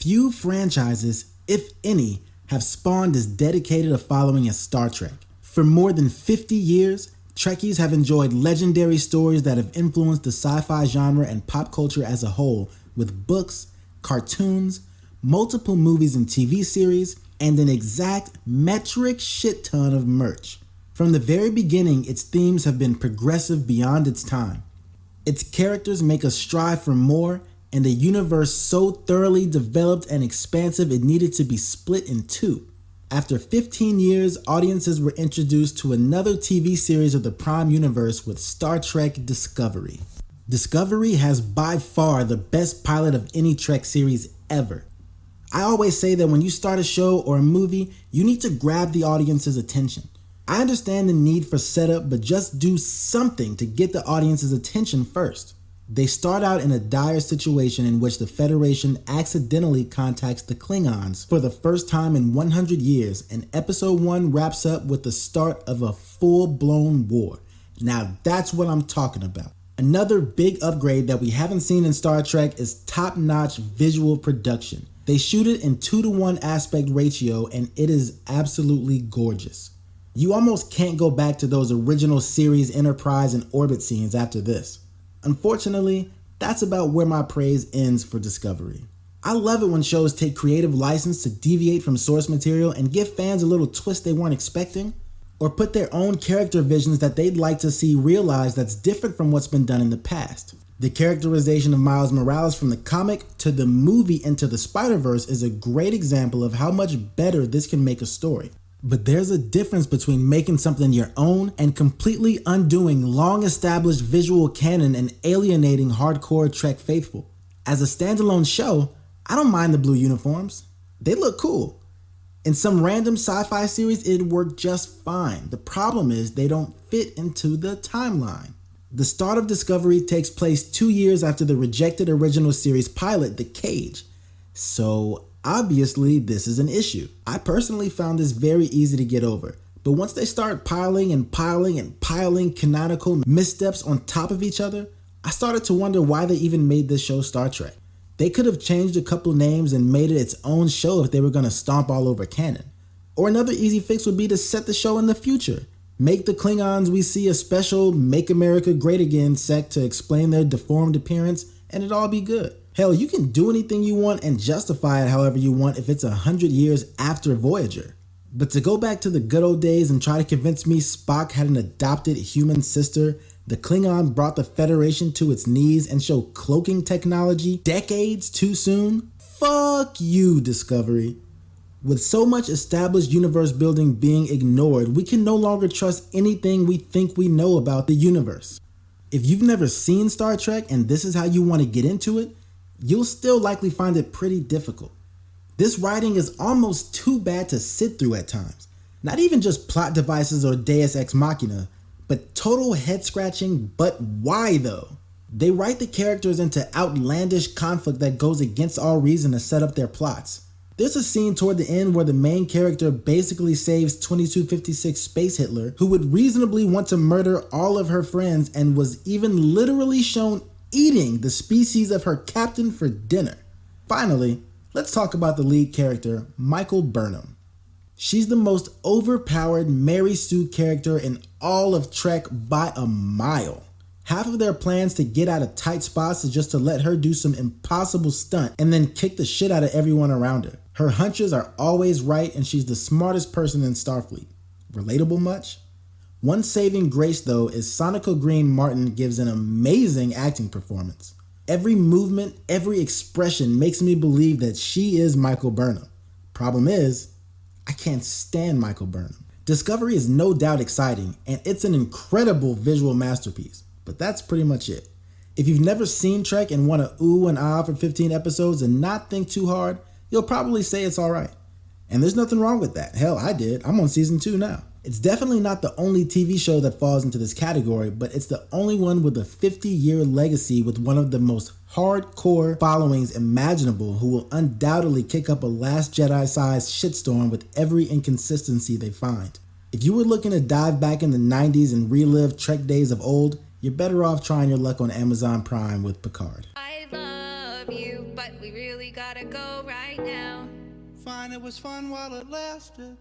Few franchises, if any, have spawned as dedicated a following as Star Trek. For more than 50 years, Trekkies have enjoyed legendary stories that have influenced the sci-fi genre and pop culture as a whole, with books, cartoons, multiple movies and TV series, and an exact metric shit ton of merch. From the very beginning, its themes have been progressive beyond its time. Its characters make us strive for more, and a universe so thoroughly developed and expansive it needed to be split in two. After 15 years, audiences were introduced to another TV series of the Prime Universe with Star Trek Discovery. Discovery has by far the best pilot of any Trek series ever. I always say that when you start a show or a movie, you need to grab the audience's attention. I understand the need for setup, but just do something to get the audience's attention first. They start out in a dire situation in which the Federation accidentally contacts the Klingons for the first time in 100 years, and episode 1 wraps up with the start of a full-blown war. Now that's what I'm talking about. Another big upgrade that we haven't seen in Star Trek is top-notch visual production. They shoot it in 2-to-1 aspect ratio, and it is absolutely gorgeous. You almost can't go back to those original series Enterprise and Orbit scenes after this. Unfortunately, that's about where my praise ends for Discovery. I love it when shows take creative license to deviate from source material and give fans a little twist they weren't expecting, or put their own character visions that they'd like to see realized that's different from what's been done in the past. The characterization of Miles Morales from the comic to the movie Into the Spider-Verse is a great example of how much better this can make a story. But there's a difference between making something your own and completely undoing long-established visual canon and alienating hardcore Trek faithful. As a standalone show, I don't mind the blue uniforms. They look cool. In some random sci-fi series, it'd work just fine. The problem is they don't fit into the timeline. The start of Discovery takes place 2 years after the rejected original series pilot, The Cage. So obviously, this is an issue. I personally found this very easy to get over, but once they start piling canonical missteps on top of each other, I started to wonder why they even made this show Star Trek. They could have changed a couple names and made it its own show if they were going to stomp all over canon. Or another easy fix would be to set the show in the future. Make the Klingons we see a special Make America Great Again sect to explain their deformed appearance, and it'd all be good. Hell, you can do anything you want and justify it however you want if it's 100 years after Voyager. But to go back to the good old days and try to convince me Spock had an adopted human sister, the Klingon brought the Federation to its knees and showed cloaking technology decades too soon? Fuck you, Discovery. With so much established universe building being ignored, we can no longer trust anything we think we know about the universe. If you've never seen Star Trek and this is how you want to get into it, you'll still likely find it pretty difficult. This writing is almost too bad to sit through at times. Not even just plot devices or Deus Ex Machina, but total head scratching, but why though? They write the characters into outlandish conflict that goes against all reason to set up their plots. There's a scene toward the end where the main character basically saves 2256 Space Hitler, who would reasonably want to murder all of her friends and was even literally shown eating the species of her captain for dinner. Finally, let's talk about the lead character, Michael Burnham. She's the most overpowered Mary Sue character in all of Trek by a mile. Half of their plans to get out of tight spots is just to let her do some impossible stunt and then kick the shit out of everyone around her. Her hunches are always right and she's the smartest person in Starfleet. Relatable much? One saving grace though is Sonica Green Martin gives an amazing acting performance. Every movement, every expression makes me believe that she is Michael Burnham. Problem is, I can't stand Michael Burnham. Discovery is no doubt exciting and it's an incredible visual masterpiece, but that's pretty much it. If you've never seen Trek and want to ooh and ah for 15 episodes and not think too hard, you'll probably say it's alright. And there's nothing wrong with that. Hell, I did. I'm on season 2 now. It's definitely not the only TV show that falls into this category, but it's the only one with a 50-year legacy with one of the most hardcore followings imaginable who will undoubtedly kick up a Last Jedi-sized shitstorm with every inconsistency they find. If you were looking to dive back in the 90s and relive Trek days of old, you're better off trying your luck on Amazon Prime with Picard. I love love you, but we really gotta go right now. Fine, it was fun while it lasted.